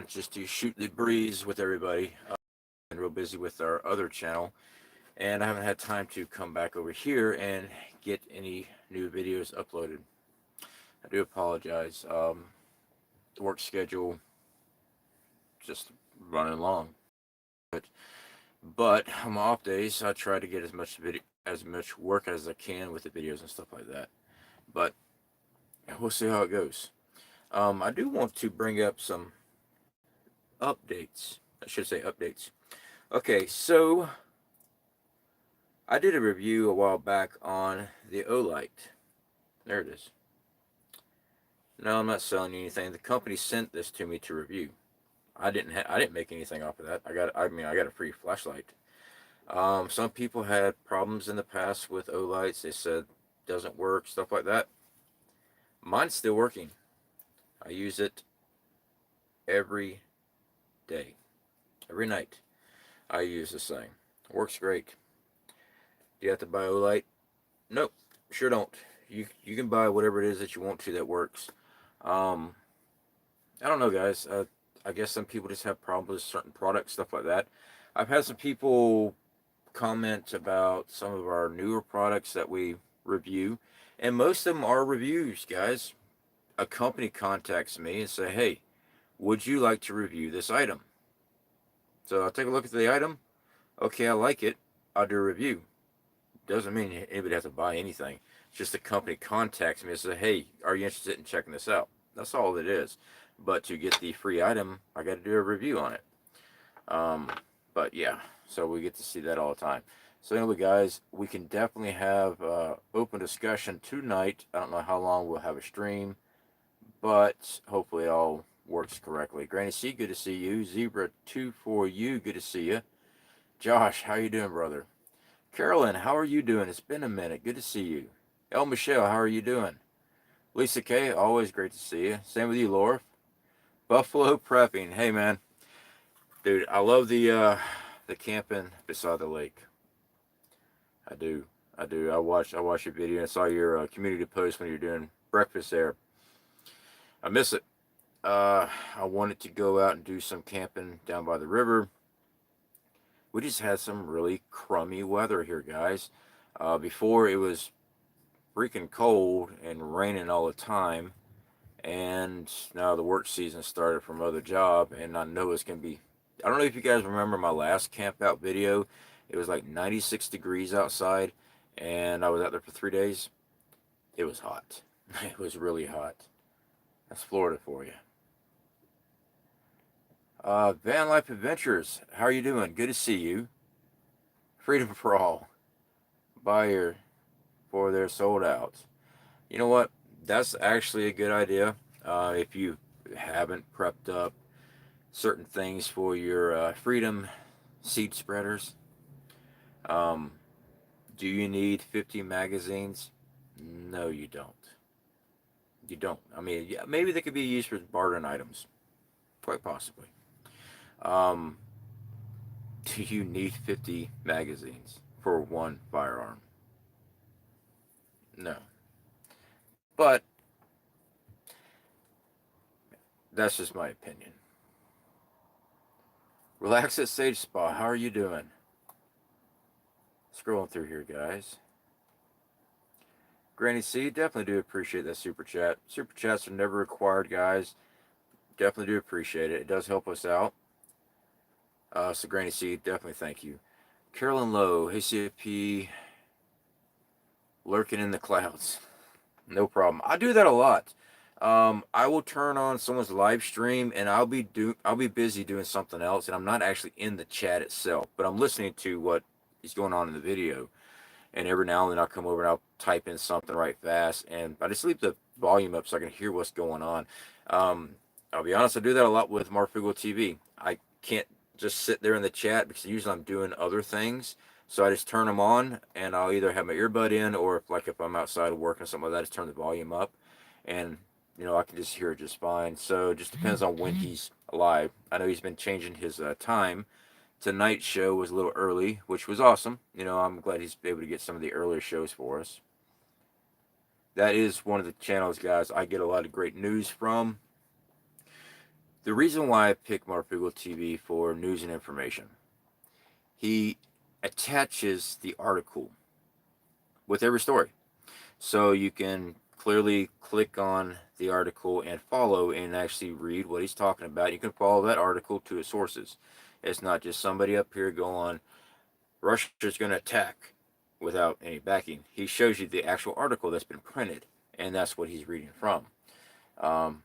on just to shoot the breeze with everybody. Been real busy with our other channel, and I haven't had time to come back over here and get any new videos uploaded. I do apologize. The work schedule just running long, but on my off days, I try to get as much work as I can with the videos and stuff like that. But we'll see how it goes. I do want to bring up some updates. I should say updates. Okay, so I did a review a while back on the Olight. There it is. No, I'm not selling you anything. The company sent this to me to review. I didn't make anything off of that. I got a free flashlight. Some people had problems in the past with Olights. They said doesn't work, stuff like that. Mine's still working. I use it every day, every night. I use this thing. It works great. Do you have to buy Olight? Nope, sure don't. You can buy whatever it is that you want to that works. I don't know, guys. I guess some people just have problems with certain products, stuff like that. I've had some people comment about some of our newer products that we review, and most of them are reviews, guys. A company contacts me and say, hey, would you like to review this item? So I'll take a look at the item. Okay, I like it. I'll do a review. Doesn't mean anybody has to buy anything. It's just the company contacts me and says, hey, are you interested in checking this out? That's all it is. But to get the free item, I got to do a review on it. But yeah, so we get to see that all the time. So anyway, guys, we can definitely have open discussion tonight. I don't know how long we'll have a stream, but hopefully it all works correctly. Granny C, good to see you. Zebra24U, good to see you. Josh, how you doing, brother? Carolyn, how are you doing? It's been a minute. Good to see you. El Michelle, how are you doing? Lisa K, always great to see you. Same with you, Laura. Buffalo Prepping. Hey, man. Dude, I love the camping beside the lake. I do. I watched your video and saw your community post when you're doing breakfast there. I miss it. I wanted to go out and do some camping down by the river. We just had some really crummy weather here, guys. Before it was freaking cold and raining all the time, and now the work season started from other job, and I know it's gonna be. I don't know if you guys remember my last camp out video. It was like 96 degrees outside, and I was out there for 3 days. It was hot. It was really hot. That's Florida for you. Van Life Adventures, how are you doing? Good to see you. Freedom for All. Buyer for their sold out. You know what? That's actually a good idea. If you haven't prepped up certain things for your freedom seed spreaders, do you need 50 magazines? No, you don't. You don't. I mean, yeah, maybe they could be used for bartering items, quite possibly. Do you need 50 magazines for one firearm? No. But that's just my opinion. Relax at Sage Spa. How are you doing? Scrolling through here, guys. Granny C, definitely do appreciate that super chat. Super chats are never required, guys. Definitely do appreciate it. It does help us out. So Granny C, definitely thank you. Carolyn Lowe, hey C.F.P, lurking in the clouds. No problem. I do that a lot. I will turn on someone's live stream and I'll be busy doing something else, and I'm not actually in the chat itself, but I'm listening to what is going on in the video. And every now and then I'll come over and I'll type in something right fast, and I just leave the volume up so I can hear what's going on. I'll be honest, I do that a lot with Marfugo TV. I can't just sit there in the chat because usually I'm doing other things. So I just turn them on, and I'll either have my earbud in, or if I'm outside working or something like that, just turn the volume up, and I can just hear it just fine. So it just depends on when he's live. I know he's been changing his time. Tonight's show was a little early, which was awesome. I'm glad he's able to get some of the earlier shows for us. That is one of the channels, guys, I get a lot of great news from. The reason why I pick Marfugal TV for news and information, he attaches the article with every story. So you can clearly click on the article and follow and actually read what he's talking about. You can follow that article to its sources. It's not just somebody up here going, Russia's going to attack without any backing. He shows you the actual article that's been printed, and that's what he's reading from. Um,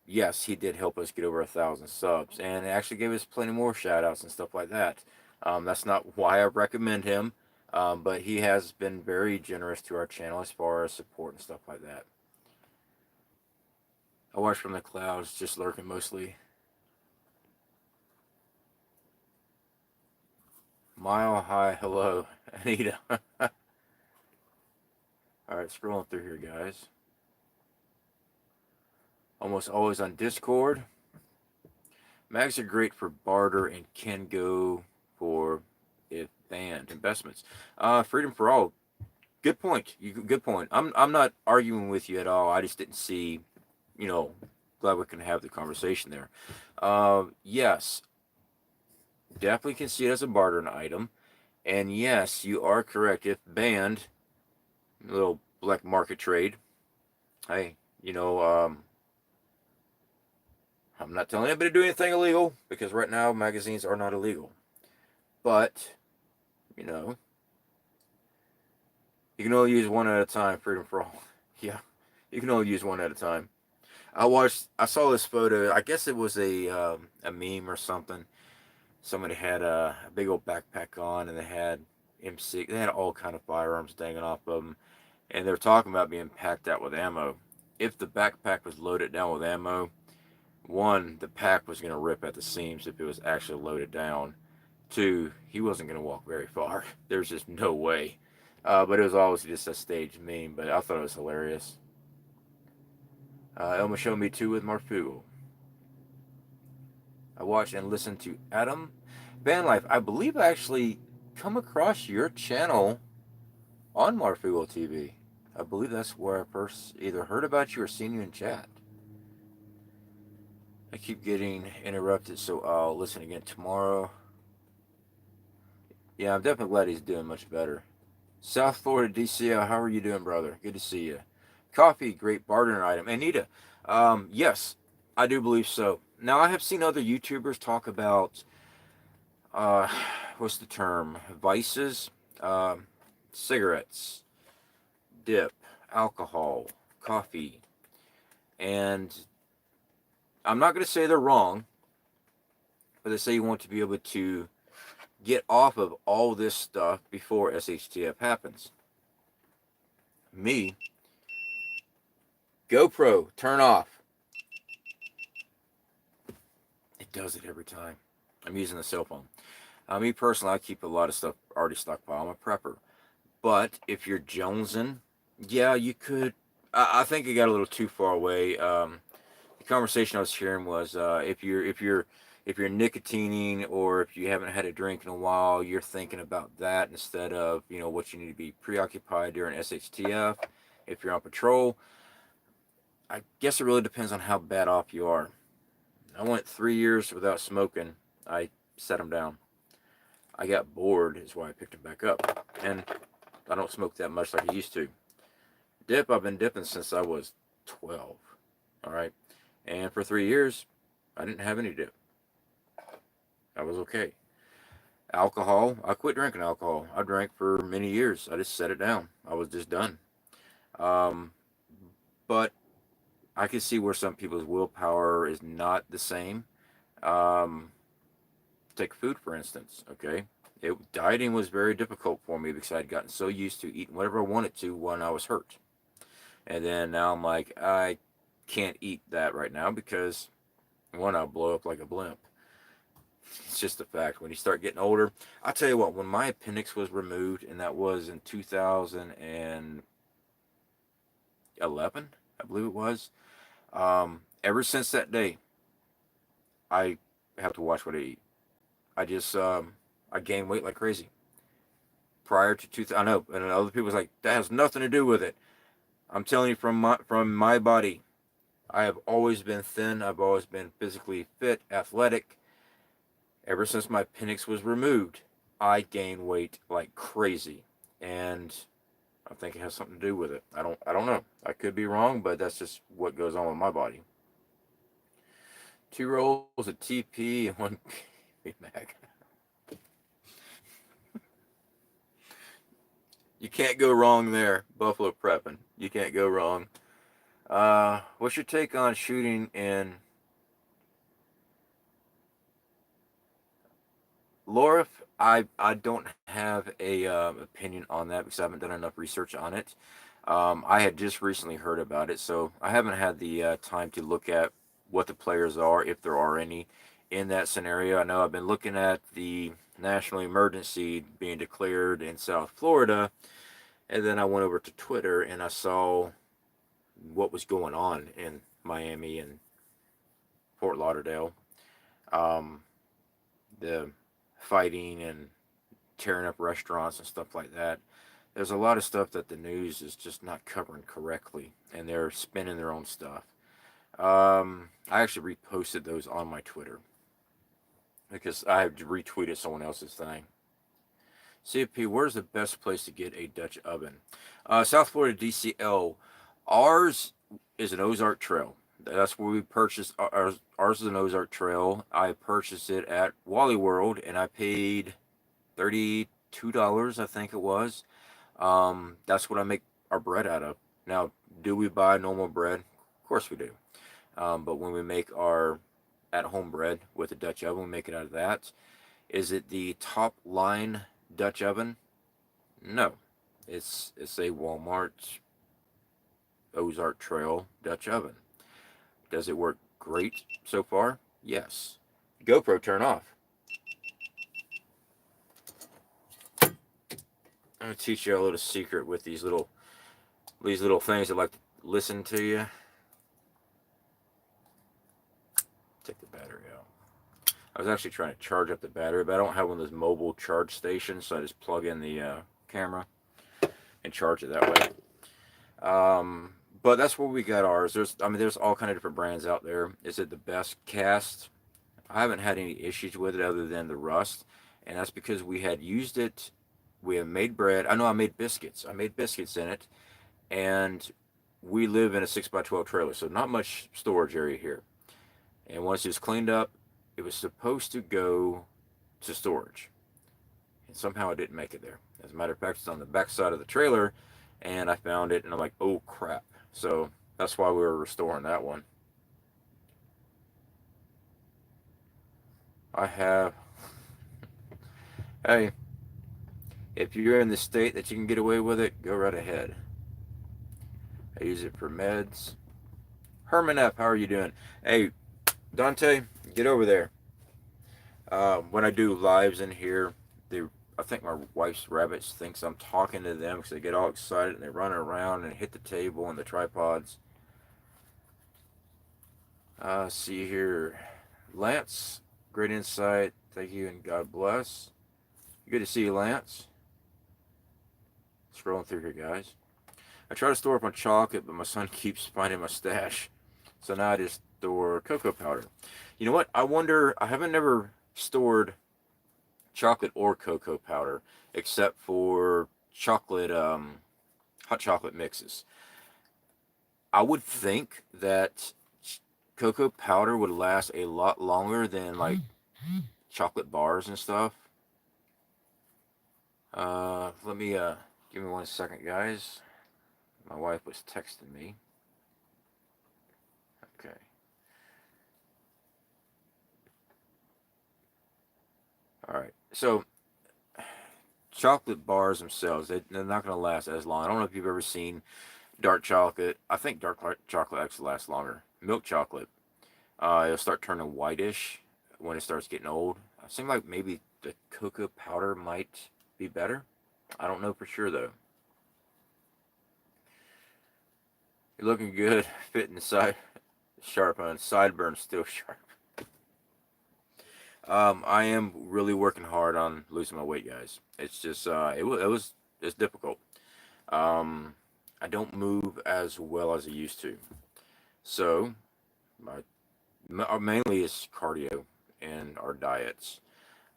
yes, he did help us get over 1,000 subs, and actually gave us plenty more shout outs and stuff like that. That's not why I recommend him, but he has been very generous to our channel as far as support and stuff like that. I watch from the clouds, just lurking mostly. Mile high, hello, Anita. All right, scrolling through here, guys. Almost always on Discord. Mags are great for barter and can go for if banned investments. Freedom for all. Good point. Good point. I'm not arguing with you at all. I just didn't see, you know, glad we can have the conversation there. Yes, definitely can see it as a bartering item. And yes, you are correct. If banned, a little black market trade. Hey, I'm not telling anybody to do anything illegal because right now magazines are not illegal. But, you know, you can only use one at a time. Freedom for all. Yeah, you can only use one at a time. I saw this photo. I guess it was a meme or something. Somebody had a big old backpack on, and they had M6. They had all kind of firearms dangling off of them, and they were talking about being packed out with ammo. If the backpack was loaded down with ammo, one, the pack was going to rip at the seams if it was actually loaded down. Two, he wasn't going to walk very far. There's just no way. But it was obviously just a staged meme, but I thought it was hilarious. Elma showed me too with Marfugal. I watched and listened to Adam Van Life. I believe I actually come across your channel on Marfugal TV. I believe that's where I first either heard about you or seen you in chat. I keep getting interrupted, so I'll listen again tomorrow. Yeah, I'm definitely glad he's doing much better. South Florida DCL, how are you doing, brother? Good to see you. Coffee, great bartering item. Anita, yes, I do believe so. Now, I have seen other YouTubers talk about, uh, what's the term? Vices, cigarettes, dip, alcohol, coffee. And I'm not going to say they're wrong, but they say you want to be able to get off of all this stuff before SHTF happens. Me, GoPro, turn off. It does it every time. I'm using a cell phone. Me personally, I keep a lot of stuff already stockpiled. I'm a prepper. But if you're jonesing, yeah, you could. I think it got a little too far away. The conversation I was hearing was if you're nicotining or if you haven't had a drink in a while, you're thinking about that instead of what you need to be preoccupied during SHTF. If you're on patrol, I guess it really depends on how bad off you are. I went 3 years without smoking. I set them down. I got bored, is why I picked them back up. And I don't smoke that much like I used to. Dip, I've been dipping since I was 12. All right. And for 3 years, I didn't have any dip. I was okay. Alcohol, I quit drinking alcohol. I drank for many years. I just set it down. I was just done. Um, but I can see where some people's willpower is not the same. Um, Take food, for instance, okay? Dieting was very difficult for me because I'd gotten so used to eating whatever I wanted to when I was hurt. And then now I'm like, I can't eat that right now because, one, I'll blow up like a blimp. It's just a fact. When you start getting older, I'll tell you what, when my appendix was removed, and that was in 2011, I believe it was, ever since that day, I have to watch what I eat. I just, I gained weight like crazy. Prior to 2000, I know, and other people's like, that has nothing to do with it. I'm telling you from my body, I have always been thin. I've always been physically fit, athletic. Ever since my appendix was removed, I gained weight like crazy, and I think it has something to do with it. I don't know. I could be wrong, but that's just what goes on with my body. 2 rolls of TP and one Big Mac. You can't go wrong there. Buffalo prepping. You can't go wrong. What's your take on shooting in Laura? I don't have a opinion on that because I haven't done enough research on it. I had just recently heard about it, so I haven't had the time to look at what the players are, if there are any, in that scenario. I know I've been looking at the national emergency being declared in South Florida, and then I went over to Twitter and I saw what was going on in Miami and Fort Lauderdale. Um, the fighting and tearing up restaurants and stuff like that. There's a lot of stuff that the news is just not covering correctly, and they're spinning their own stuff. I actually reposted those on my Twitter because I have retweeted someone else's thing. C.F.P, where's the best place to get a Dutch oven? South Florida DCL. Ours is an Ozark Trail. That's where we purchased ours is an Ozark Trail. I purchased it at Wally World, and I paid $32, I think it was. That's what I make our bread out of. Now, do we buy normal bread? Of course we do. But when we make our at-home bread with a Dutch oven, we make it out of that. Is it the top line Dutch oven? No, it's a Walmart Ozark Trail Dutch oven. Does it work great so far? Yes. GoPro, turn off. I'm gonna teach you a little secret with these little things that like to listen to you. Take the battery out. I was actually trying to charge up the battery, but I don't have one of those mobile charge stations, so I just plug in the camera and charge it that way. But that's where we got ours. There's all kind of different brands out there. Is it the best cast? I haven't had any issues with it other than the rust, and that's because we had used it. We have made bread. I know I made biscuits. I made biscuits in it, and we live in a 6x12 trailer, so not much storage area here. And once it was cleaned up, it was supposed to go to storage, and somehow it didn't make it there. As a matter of fact, it's on the back side of the trailer, and I found it, and I'm like, oh crap. So that's why we were restoring that one. I have, hey, if you're in the state that you can get away with it, go right ahead. I use it for meds. Herman F, how are you doing? Hey, Dante, get over there. When I do lives in here, they, I think my wife's rabbits thinks I'm talking to them because they get all excited and they run around and hit the table and the tripods. See here, Lance, great insight. Thank you and God bless. Good to see you, Lance. Scrolling through here, guys. I try to store up my chocolate, but my son keeps finding my stash. So now I just store cocoa powder. You know what? I wonder, I haven't never stored chocolate or cocoa powder except for chocolate, hot chocolate mixes. I would think that cocoa powder would last a lot longer than like chocolate bars and stuff. Let me, give me 1 second, guys. My wife was texting me. Okay. All right. So chocolate bars themselves, they're not going to last as long. I don't know if you've ever seen dark chocolate. I think dark chocolate actually lasts longer. Milk chocolate, it'll start turning whitish when it starts getting old. It seems like maybe the cocoa powder might be better. I don't know for sure though. You're looking good, fit inside, sharp on sideburns still sharp. I am really working hard on losing my weight, guys. It's just it's difficult. Um, I don't move as well as I used to. So mainly it's cardio and our diets.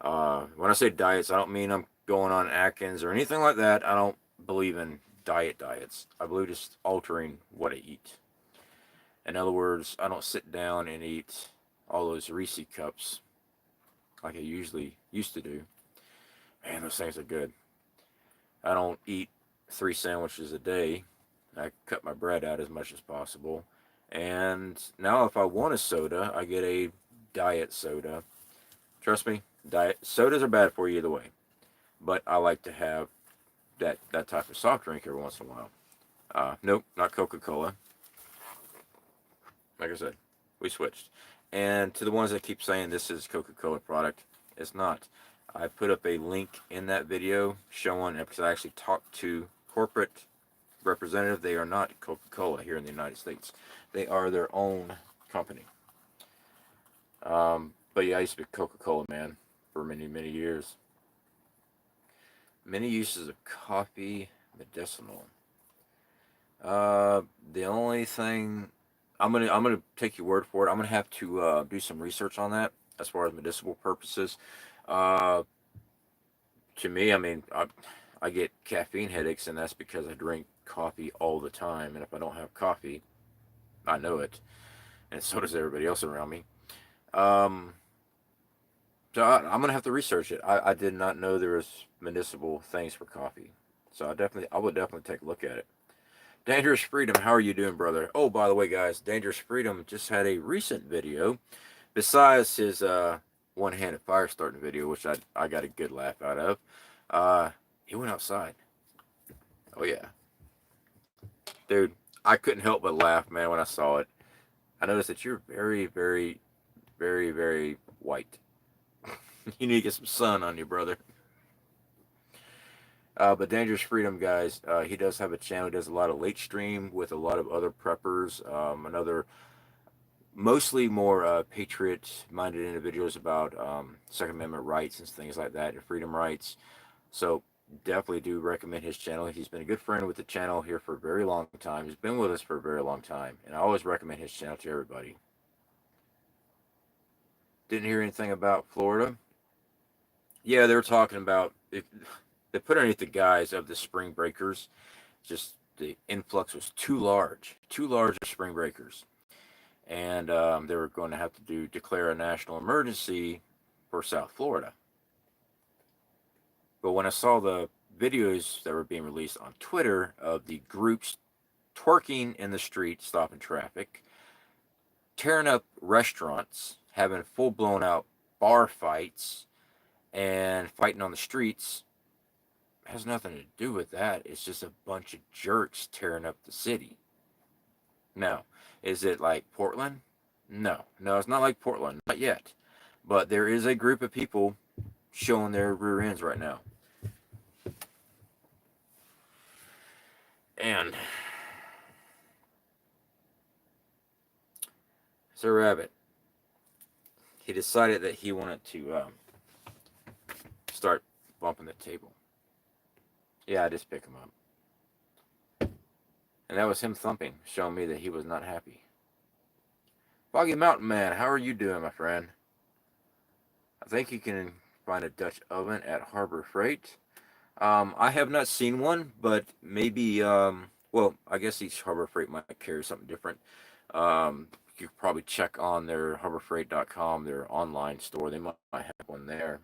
When I say diets, I don't mean I'm going on Atkins or anything like that. I don't believe in diets. I believe just altering what I eat. In other words, I don't sit down and eat all those Reese cups like I usually used to do. Man, those things are good. I don't eat 3 sandwiches a day. I cut my bread out as much as possible. And now, if I want a soda, I get a diet soda. Trust me, diet sodas are bad for you either way. But I like to have that type of soft drink every once in a while. Nope, not Coca-Cola. Like I said, we switched. And to the ones that keep saying this is Coca-Cola product, it's not. I put up a link in that video showing, because I actually talked to corporate representative. They are not Coca-Cola here in the United States. They are their own company. But yeah, I used to be Coca-Cola man for many, many years. Many uses of coffee, medicinal. The only thing I'm gonna take your word for it. I'm gonna have to do some research on that as far as medicinal purposes. Uh, to me, I mean, I get caffeine headaches, and that's because I drink coffee all the time. And if I don't have coffee, I know it, and so does everybody else around me. Um, so I'm gonna have to research it. I did not know there was medicinal things for coffee, so I would definitely take a look at it. Dangerous Freedom, how are you doing, brother? Oh, by the way, guys, Dangerous Freedom just had a recent video. Besides his one-handed fire starting video, which I got a good laugh out of, he went outside. Oh yeah, dude, I couldn't help but laugh, man, when I saw it. I noticed that you're very, very, very, very white. You need to get some sun on you, brother. But Dangerous Freedom, guys, he does have a channel. He does a lot of late stream with a lot of other preppers, another mostly more patriot-minded individuals about Second Amendment rights and things like that, and freedom rights. So definitely do recommend his channel. He's been a good friend with the channel here for a very long time. He's been with us for a very long time, and I always recommend his channel to everybody. Didn't hear anything about Florida. Yeah, they were talking about it. They put underneath the guise of the spring breakers. Just the influx was too large of spring breakers, and they were going to have to declare a national emergency for South Florida. But when I saw the videos that were being released on Twitter of the groups twerking in the street, stopping traffic, tearing up restaurants, having full blown out bar fights, and fighting on the streets, has nothing to do with that. It's just a bunch of jerks tearing up the city. Now, is it like Portland? No, it's not like Portland, not yet. But there is a group of people showing their rear ends right now. And Sir Rabbit, he decided that he wanted to start bumping the table. Yeah, I just pick him up. And that was him thumping, showing me that he was not happy. Foggy Mountain Man, how are you doing, my friend? I think you can find a Dutch oven at Harbor Freight. I have not seen one, but maybe, well, I guess each Harbor Freight might carry something different. You could probably check on their harborfreight.com, their online store. They might have one there.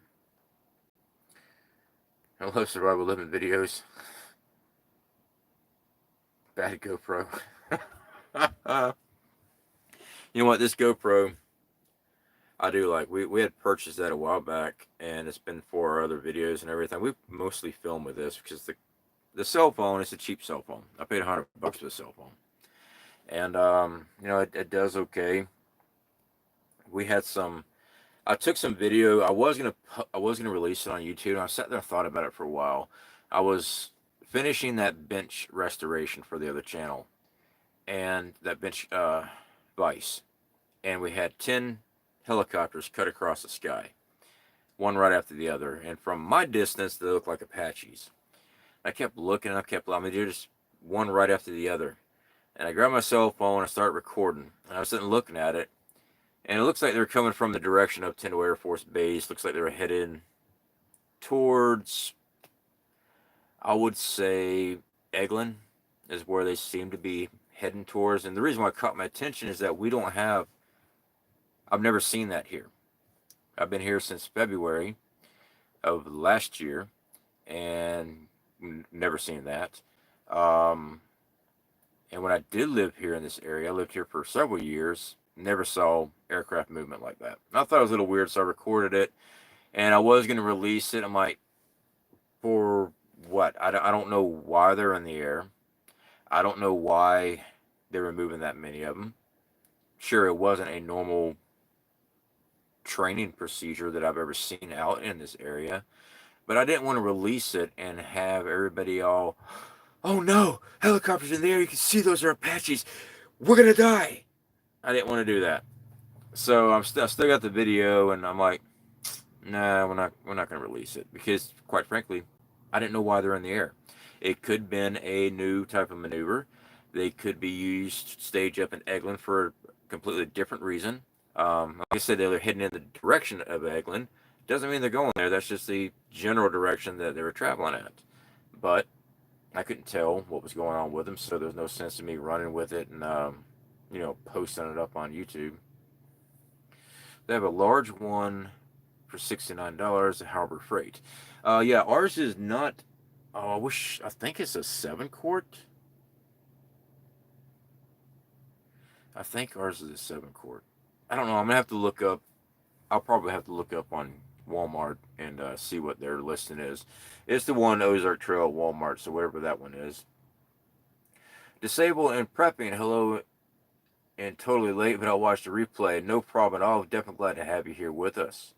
Hello, Survival Living Videos. Bad GoPro. You know what? This GoPro, I do like. We had purchased that a while back, and it's been for our other videos and everything. We mostly film with this because the cell phone is a cheap cell phone. I paid $100 for the cell phone, and you know it does okay. We had some. I took some video. I was gonna release it on YouTube. And I sat there and thought about it for a while. I was finishing that bench restoration for the other channel, and that bench vice, and we had 10 helicopters cut across the sky, one right after the other. And from my distance, they looked like Apaches. I kept looking. I mean, they're just one right after the other. And I grabbed my cell phone and I started recording. And I was sitting looking at it, and it looks like they're coming from the direction of Tyndall Air Force Base. Looks like they were headed towards, I would say, Eglin is where they seem to be heading towards. And the reason why it caught my attention is that we don't have, I've never seen that here. I've been here since February of last year and never seen that. Um, and when I did live here in this area, I lived here for several years, never saw aircraft movement like that. And I thought it was a little weird, so I recorded it and I was going to release it. I'm like, for what? I don't know why they're in the air. I don't know why they were moving that many of them. Sure, it wasn't a normal training procedure that I've ever seen out in this area, but I didn't want to release it and have everybody all, oh no, helicopters in the air. You can see those are Apaches. We're gonna die. I didn't want to do that. So I still got the video, and I'm like, nah, we're not gonna release it because, quite frankly, I didn't know why they're in the air. It could have been a new type of maneuver. They could be used stage up in Eglin for a completely different reason. Like I said, they're heading in the direction of Eglin. Doesn't mean they're going there. That's just the general direction that they were traveling at. But I couldn't tell what was going on with them, so there's no sense in me running with it and posting it up on YouTube. They have a large one for $69 at Harbor Freight. Yeah, ours is not. Oh, I think it's a 7-quart. I think ours is a 7-quart. I don't know. I'm gonna have to look up. I'll probably have to look up on Walmart and see what their listing is. It's the one Ozark Trail at Walmart, so whatever that one is. Disable and prepping. Hello, and totally late, but I'll watch the replay. No problem at all. Definitely glad to have you here with us.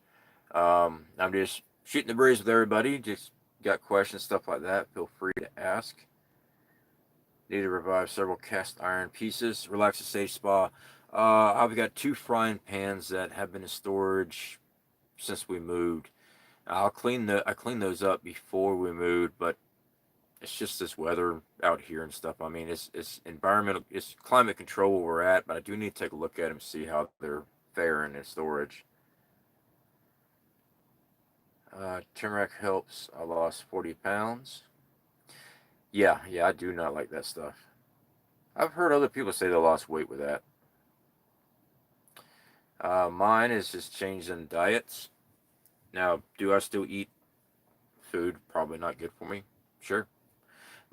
I'm just shooting the breeze with everybody. Just got questions, stuff like that. Feel free to ask. Need to revive several cast iron pieces. Relax and safe spa. I've got 2 frying pans that have been in storage since we moved. I cleaned those up before we moved, but it's just this weather out here and stuff. I mean, it's environmental, it's climate control where we're at, but I do need to take a look at them and see how they're faring in storage. Turmeric helps. I lost 40 pounds. Yeah, I do not like that stuff. I've heard other people say they lost weight with that. Mine is just changing diets. Now, do I still eat food? Probably not good for me. Sure.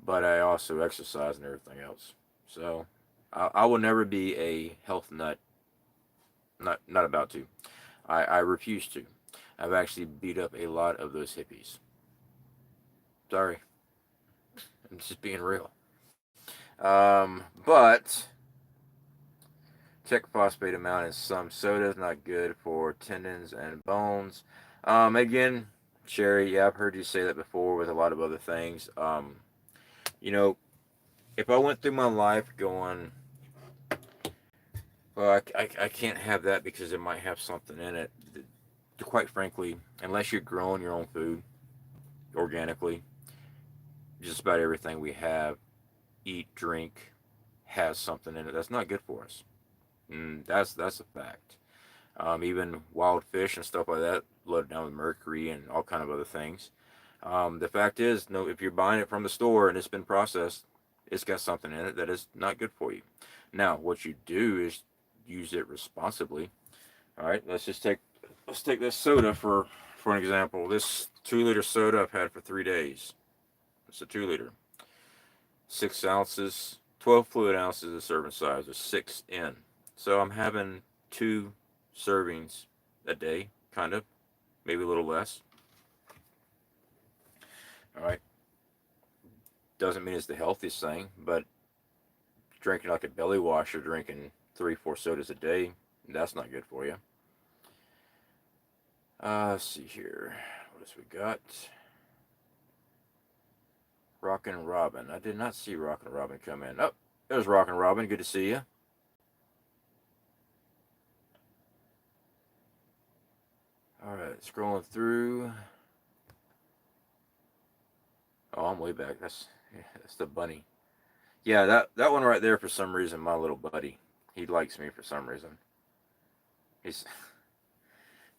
But I also exercise and everything else. So, I will never be a health nut. Not about to. I refuse to. I've actually beat up a lot of those hippies. Sorry. I'm just being real. But check phosphate amount in some sodas, not good for tendons and bones. Again, Sherry, yeah, I've heard you say that before with a lot of other things. You know, if I went through my life going, well, I can't have that because it might have something in it. Quite frankly, unless you're growing your own food organically, just about everything we have, eat, drink, has something in it that's not good for us. That's a fact. Even wild fish and stuff like that, loaded down with mercury and all kind of other things. The fact is, no, if you're buying it from the store and it's been processed, it's got something in it that is not good for you. Now, what you do is use it responsibly. All right, let's take this soda for an example. This 2-liter soda I've had for 3 days. It's a 2-liter, 6 ounces, 12 fluid ounces of serving size, or 6 in. So I'm having 2 servings a day, kind of, maybe a little less. All right, doesn't mean it's the healthiest thing, but drinking like a belly washer, drinking 3, 4 sodas a day, that's not good for you. Let's see here. What else we got? Rockin' Robin. I did not see Rockin' Robin come in. Oh, there's Rockin' Robin. Good to see you. Alright, scrolling through. Oh, I'm way back. That's the bunny. Yeah, that one right there. For some reason, my little buddy, he likes me for some reason. He's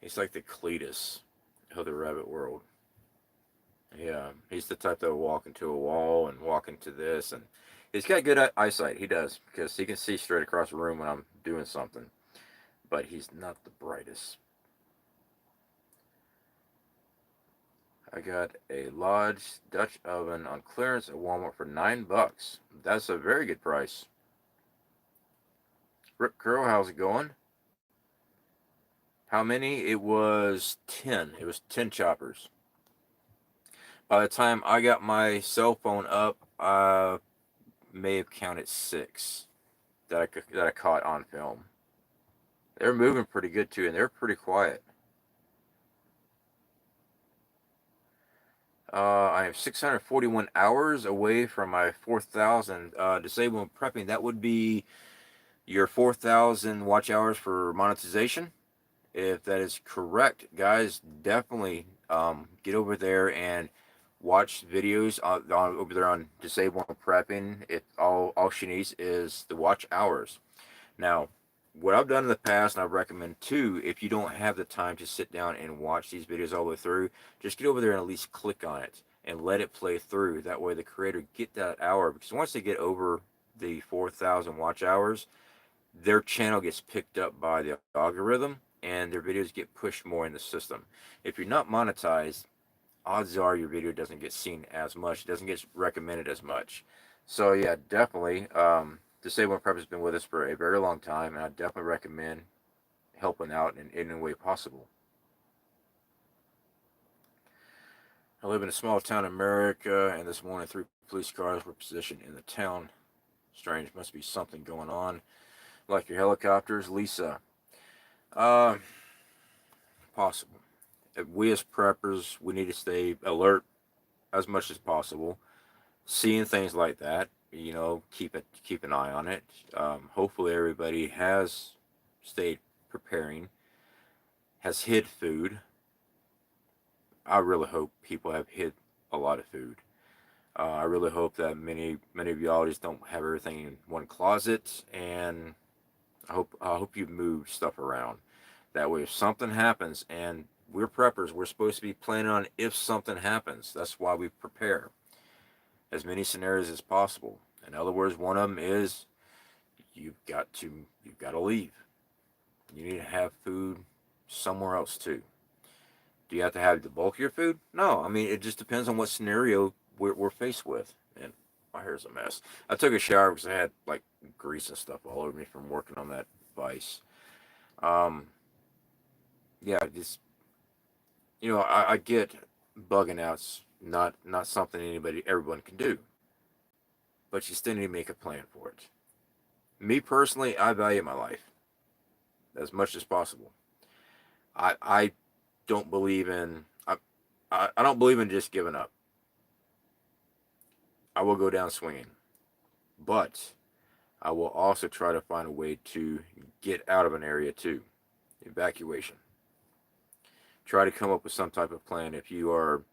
he's like the Cletus of the rabbit world. Yeah, he's the type that will walk into a wall and walk into this, and he's got good eyesight. He does because he can see straight across the room when I'm doing something. But he's not the brightest. I got a Lodge Dutch oven on clearance at Walmart for $9. That's a very good price. Rip Curl, how's it going? How many? It was 10. It was 10 choppers. By the time I got my cell phone up, I may have counted 6 that I caught on film. They're moving pretty good too, and they're pretty quiet. I am 641 hours away from my 4,000 disabled prepping. That would be your 4,000 watch hours for monetization. If that is correct, guys, definitely get over there and watch videos over there on disabled prepping. It all she needs is the watch hours. Now, what I've done in the past, and I recommend too, if you don't have the time to sit down and watch these videos all the way through, just get over there and at least click on it and let it play through. That way, the creator get that hour, because once they get over the 4,000 watch hours, their channel gets picked up by the algorithm and their videos get pushed more in the system. If you're not monetized, odds are your video doesn't get seen as much, it doesn't get recommended as much. So yeah, definitely. Disabled Prep has been with us for a very long time, and I definitely recommend helping out in any way possible. I live in a small town in America, and this morning 3 police cars were positioned in the town. Strange, must be something going on. Like your helicopters, Lisa. Uh, Possible. We as preppers, we need to stay alert as much as possible. Seeing things like that, keep an eye on it. Hopefully, everybody has stayed preparing, has hid food. I really hope people have hid a lot of food. I really hope that many of y'all just don't have everything in one closet, and I hope you move stuff around. That way, if something happens, and we're preppers, we're supposed to be planning on if something happens. That's why we prepare as many scenarios as possible. In other words, one of them is you've got to leave. You need to have food somewhere else too. Do you have to have the bulk of your food? No. I mean, it just depends on what scenario we're faced with. And my hair's a mess. I took a shower because I had like grease and stuff all over me from working on that vise. Um, yeah, just I get bugging out's not something everyone can do, but you still need to make a plan for it. Me personally, I value my life as much as possible. I don't believe in I don't believe in just giving up. I will go down swinging, but I will also try to find a way to get out of an area too. Evacuation. Try to come up with some type of plan. If you are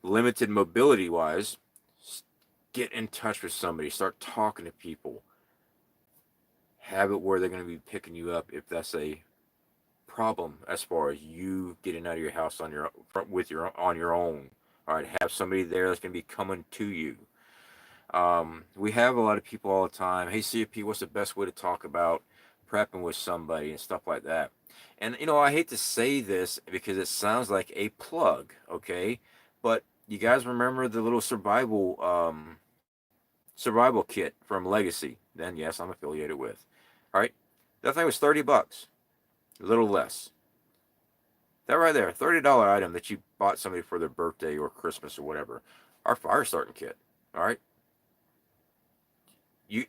limited mobility wise, get in touch with somebody. Start talking to people. Have it where they're going to be picking you up if that's a problem as far as you getting out of your house on your own. All right, have somebody there that's going to be coming to you. We have a lot of people all the time. Hey, C.F.P, what's the best way to talk about prepping with somebody and stuff like that? And I hate to say this because it sounds like a plug, okay? But you guys remember the little survival kit from Legacy? Then yes, I'm affiliated with. All right, that thing was $30, a little less. That right there, $30 item that you bought somebody for their birthday or Christmas or whatever. Our fire starting kit. All right, you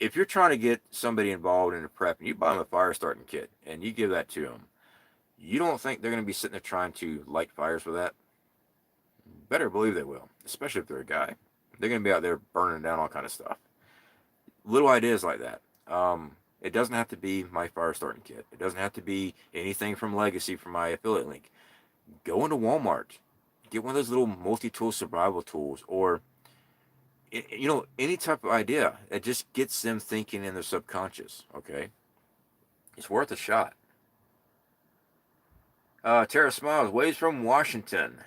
if you're trying to get somebody involved in a prep and you buy them a fire starting kit and you give that to them, you don't think they're going to be sitting there trying to light fires with that? Better believe they will, especially if they're a guy. They're going to be out there burning down all kind of stuff. Little ideas like that. It doesn't have to be my fire starting kit. It doesn't have to be anything from Legacy from my affiliate link. Go into Walmart, get one of those little multi-tool survival tools, or any type of idea. It just gets them thinking in their subconscious. Okay, it's worth a shot. Tara Smiles, waves from Washington.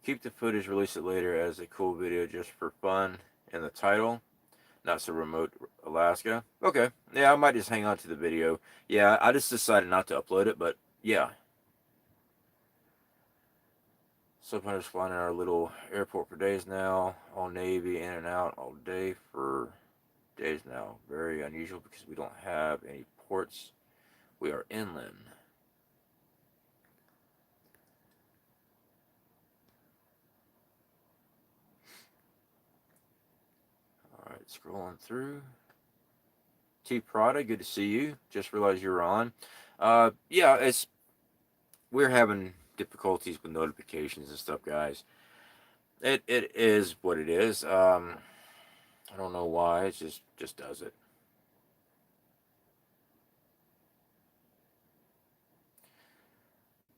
Keep the footage, release it later as a cool video just for fun. In the title, not so remote Alaska. Okay, yeah, I might just hang on to the video. Yeah, I just decided not to upload it, but yeah. Subhunters flying in our little airport for days now. All Navy in and out all day for days now. Very unusual because we don't have any ports. We are inland. All right, scrolling through. T Prada, good to see you. Just realized you were on. Yeah, it's we're having difficulties with notifications and stuff, guys. It is what it is. I don't know why. It just does it.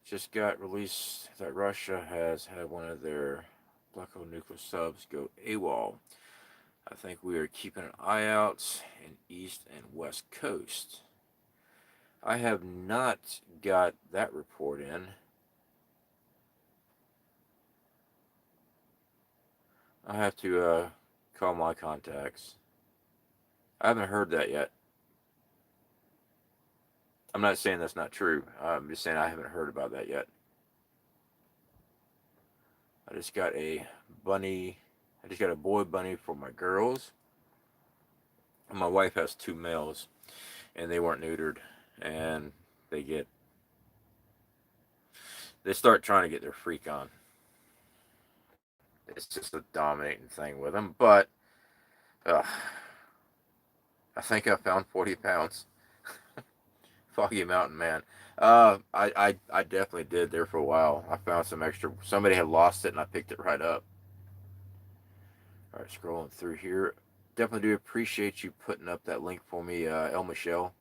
Just got released that Russia has had one of their Black Hole nuclear subs go AWOL. I think we are keeping an eye out in East and West Coast. I have not got that report in. I have to call my contacts. I haven't heard that yet. I'm not saying that's not true. I'm just saying I haven't heard about that yet. I just got a bunny. I just got a boy bunny for my girls. And my wife has two males, and they weren't neutered, and they get they start trying to get their freak on. It's just a dominating thing with them. But uh, I think I found 40 pounds. Foggy Mountain Man. I definitely did there for a while. I found some extra. Somebody had lost it, and I picked it right up. All right, scrolling through here. Definitely do appreciate you putting up that link for me, El Michelle.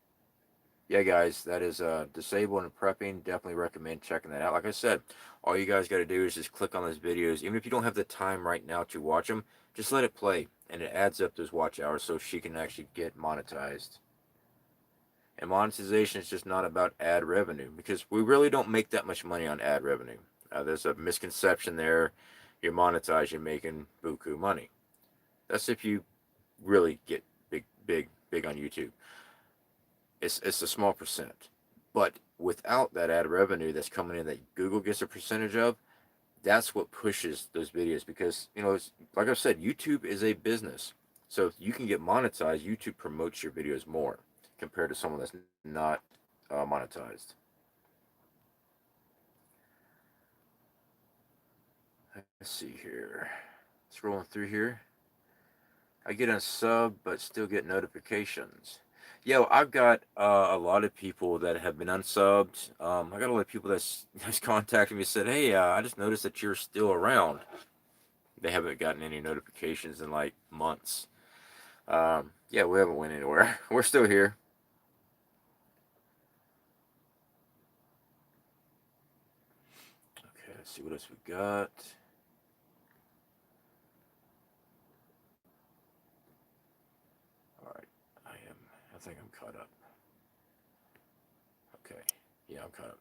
Yeah, guys, that is disabled and prepping. Definitely recommend checking that out. Like I said, all you guys got to do is just click on those videos. Even if you don't have the time right now to watch them, just let it play, and it adds up those watch hours so she can actually get monetized. And monetization is just not about ad revenue because we really don't make that much money on ad revenue. There's a misconception there. You're monetized, you're making buku money. That's if you really get big on YouTube. It's a small percent, but without that ad revenue that's coming in that Google gets a percentage of, that's what pushes those videos because it's, like I said, YouTube is a business. So if you can get monetized, YouTube promotes your videos more compared to someone that's not monetized. Let's see here. Scrolling through here. I get a sub, but still get notifications. Yo, I've got a lot of people that have been unsubbed. I got a lot of people that's contacted me and said, "Hey, I just noticed that you're still around." They haven't gotten any notifications in like months. Yeah, we haven't went anywhere. We're still here. Okay, let's see what else we got. All right, I am. I think I'm caught up. Okay, yeah, I'm caught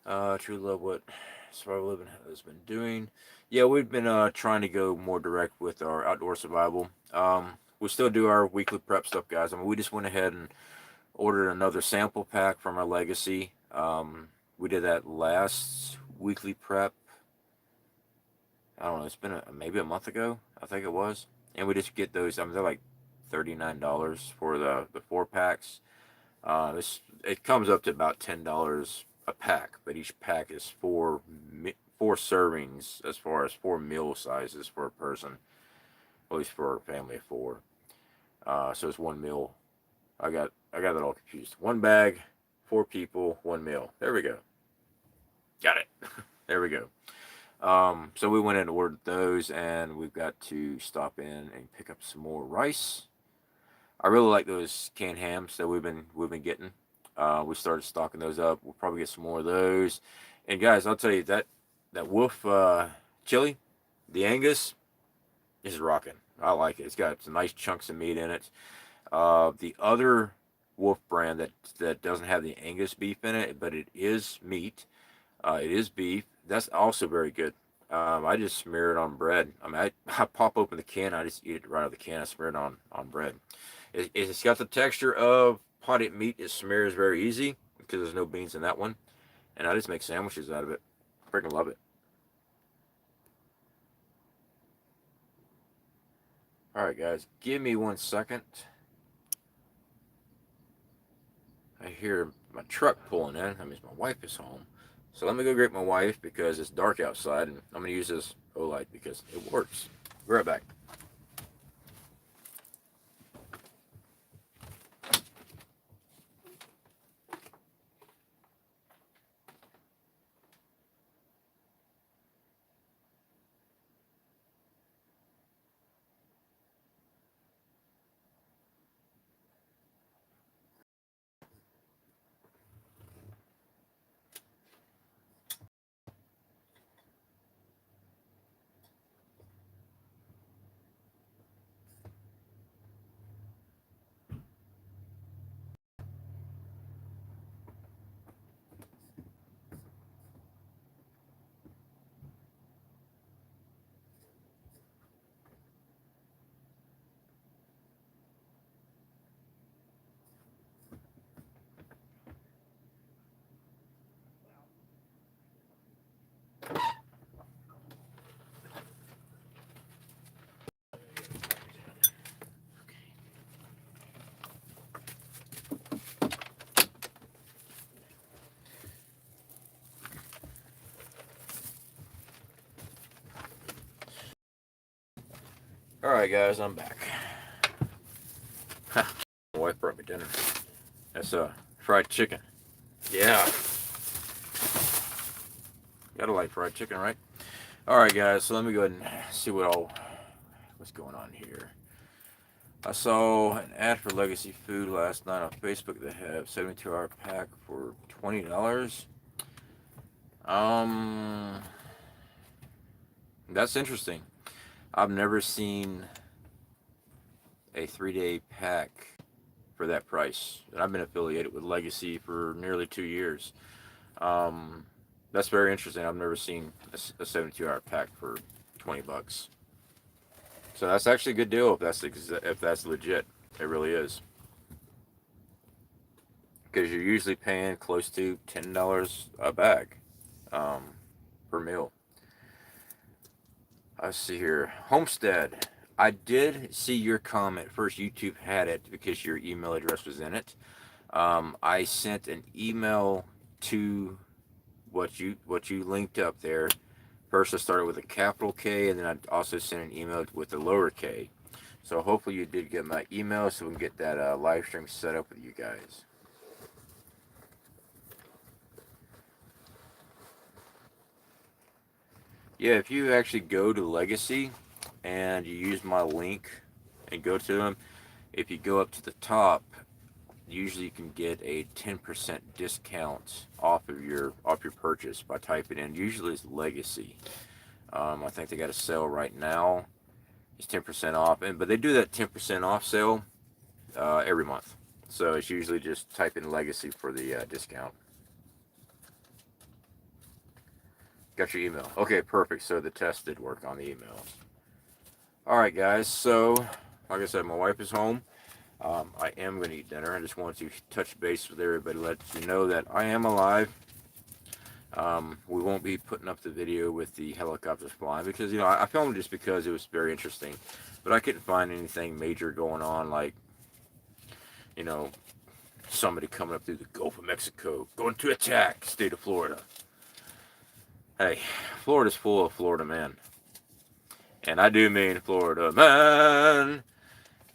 up. True love what survival living has been doing. Yeah, we've been trying to go more direct with our outdoor survival. We still do our weekly prep stuff, guys. I mean, we just went ahead and ordered another sample pack from our legacy. We did that last weekly prep. I don't know. It's been maybe a month ago. I think it was, and we just get those. I mean, they're like $39 for the 4 packs. It comes up to about $10 a pack, but each pack is four servings as far as 4 meal sizes for a person, at least for a family of four. So it's 1 meal. I got that all confused. One bag, 4 people, 1 meal. There we go. Got it. There we go. So we went in and ordered those, and we've got to stop in and pick up some more rice. I really like those canned hams that we've been getting. We started stocking those up. We'll probably get some more of those. And guys, I'll tell you that that wolf chili, the Angus, is rocking. I like it. It's got some nice chunks of meat in it. The other wolf brand that doesn't have the Angus beef in it, but it is meat. It is beef. That's also very good. I just smear it on bread. I mean, I pop open the can. I just eat it right out of the can. I smear it on bread. It's got the texture of potted meat. It smears very easy because there's no beans in that one. And I just make sandwiches out of it. Freaking love it. All right, guys, give me 1 second. I hear my truck pulling in. That means my wife is home. So let me go get my wife because it's dark outside, and I'm going to use this O-light because it works. Be right back. All right, guys, I'm back. My wife brought me dinner. That's fried chicken. Yeah, gotta like fried chicken, right? All right, guys. So let me go ahead and see what's going on here. I saw an ad for Legacy Food last night on Facebook. They have 72-hour pack for $20. Um, that's interesting. I've never seen a 3-day pack for that price. And I've been affiliated with Legacy for nearly 2 years. Um, that's very interesting. I've never seen a 72-hour pack for $20. So that's actually a good deal if that's legit. It really is. Because you're usually paying close to $10 a bag um, per meal. I see here. Homestead. I did see your comment. First, YouTube had it because your email address was in it. I sent an email to what you linked up there. First, I started with a capital K, and then I also sent an email with a lower K. So hopefully you did get my email, so we can get that live stream set up with you guys. Yeah, if you actually go to Legacy and you use my link and go to them, if you go up to the top, usually you can get a 10% discount off your purchase by typing in. Usually it's Legacy. I think they got a sale right now. It's 10% off, but they do that 10% off sale every month. So it's usually just type in Legacy for the discount. Got your email. Okay, perfect. So the test did work on the emails. All right, guys. So, like I said, my wife is home. I am going to eat dinner. I just wanted to touch base with everybody, let you know that I am alive. We won't be putting up the video with the helicopters flying because, I filmed it just because it was very interesting. But I couldn't find anything major going on, like, you know, somebody coming up through the Gulf of Mexico, going to attack state of Florida. Hey, Florida's full of Florida men. And I do mean Florida man.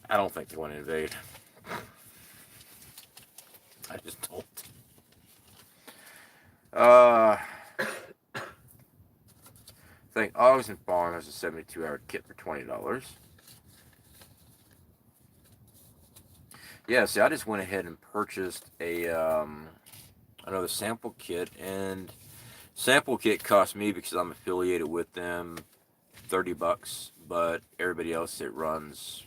I don't think they want to invade. I just don't. I think August Farm has a 72-hour kit for $20. Yeah, see, I just went ahead and purchased another sample kit, and Sample kit cost me, because I'm affiliated with them, $30, but everybody else it runs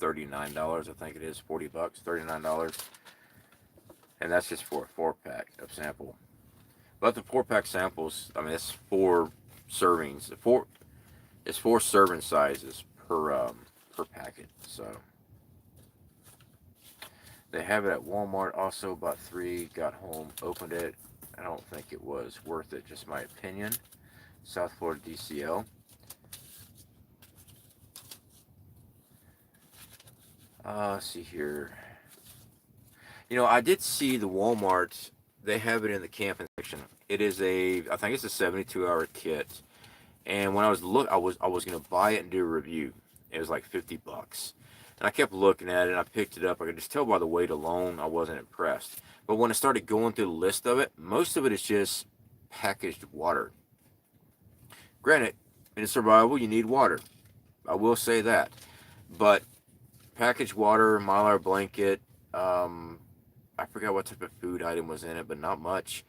$39. I think it is $40, $39, and that's just for a 4-pack of sample. But the 4-pack samples, I mean, it's 4 servings. It's 4 serving sizes per packet. So they have it at Walmart. Also bought 3. Got home, opened it. I don't think it was worth it. Just my opinion. South Florida DCL. Let's see here. I did see the Walmart. They have it in the camping section. It is I think it's a 72-hour kit. And when I was I was gonna buy it and do a review. It was like $50, and I kept looking at it. And I picked it up. I could just tell by the weight alone, I wasn't impressed. But when I started going through the list of it, most of it is just packaged water. Granted, in survival, you need water. I will say that. But packaged water, Mylar blanket. I forgot what type of food item was in it, but not much.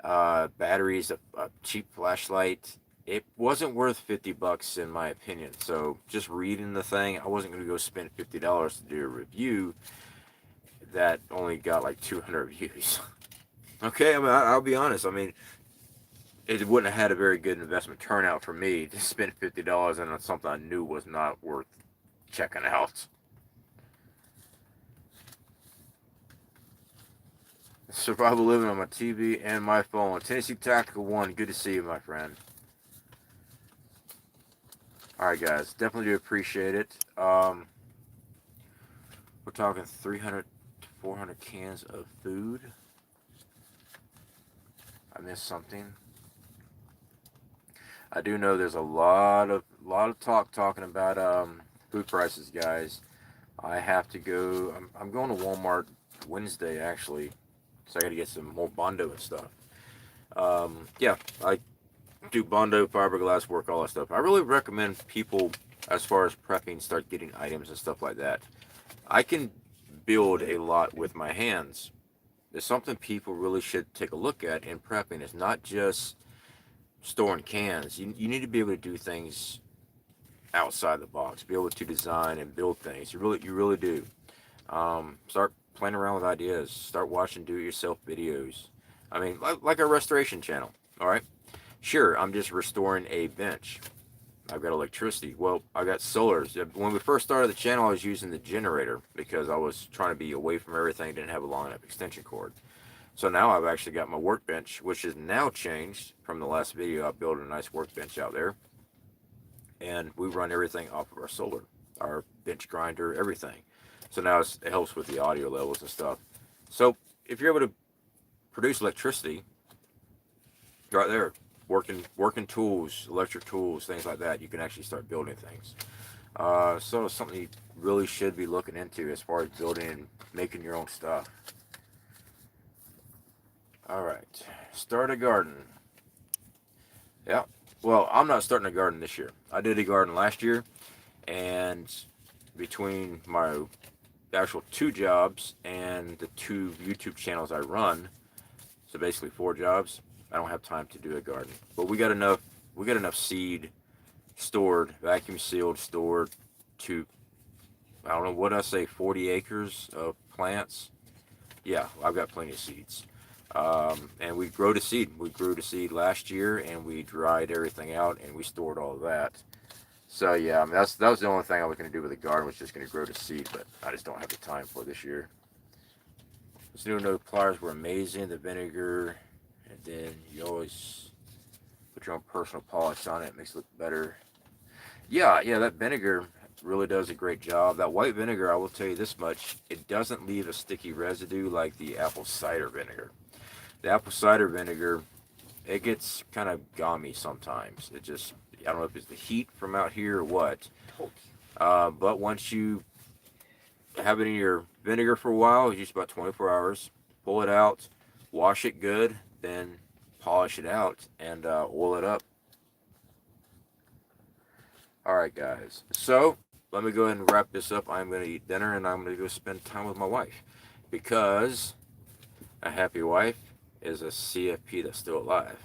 Batteries, a cheap flashlight. It wasn't worth $50 in my opinion. So just reading the thing, I wasn't going to go spend $50 to do a review that only got like 200 views. Okay, I mean, I'll be honest. I mean, it wouldn't have had a very good investment turnout for me to spend $50 on something I knew was not worth checking out. Survival living on my TV and my phone. Tennessee Tactical 1, good to see you, my friend. Alright, guys, definitely do appreciate it. We're talking 300 to 400 cans of food. I missed something. I do know there's a lot of talking about food prices, guys. I have to go. I'm going to Walmart Wednesday, actually, so I got to get some more Bondo and stuff. Yeah, I do Bondo, fiberglass work, all that stuff. I really recommend people, as far as prepping, start getting items and stuff like that. I can build a lot with my hands. There's something people really should take a look at in prepping. It's not just storing cans. You need to be able to do things outside the box, be able to design and build things. You really do. Start playing around with ideas. Start watching do-it-yourself videos. I mean, like our restoration channel. All right. Sure, I'm just restoring a bench. I've got electricity. Well, I got solar. When we first started the channel, I was using the generator because I was trying to be away from everything. Didn't have a long enough extension cord. So now I've actually got my workbench, which has now changed from the last video. I built a nice workbench out there, and we run everything off of our solar, our bench grinder, everything. So now it helps with the audio levels and stuff. So if you're able to produce electricity right there, working tools, electric tools, things like that, you can actually start building things. So it's something you really should be looking into as far as building and making your own stuff. All right, start a garden. Yeah, well, I'm not starting a garden this year. I did a garden last year, and between my actual 2 jobs and the 2 YouTube channels I run, so basically 4 jobs, I don't have time to do a garden. But we got enough seed stored, vacuum sealed, stored to, I don't know, what I say, 40 acres of plants. Yeah, I've got plenty of seeds. And we grow to seed. We grew to seed last year, and we dried everything out, and we stored all of that. So yeah, I mean, that was the only thing I was going to do with the garden, was just going to grow to seed, but I just don't have the time for this year. These new pliers were amazing. The vinegar, and then you always put your own personal polish on it. It makes it look better. Yeah, that vinegar really does a great job. That white vinegar, I will tell you this much, it doesn't leave a sticky residue like the apple cider vinegar. The apple cider vinegar, it gets kind of gummy sometimes. It just, I don't know if it's the heat from out here or what. But once you have it in your vinegar for a while, just about 24 hours, pull it out, wash it good, then polish it out and oil it up. Alright guys, so let me go ahead and wrap this up. I'm going to eat dinner, and I'm going to go spend time with my wife, because a happy wife is a CFP that's still alive.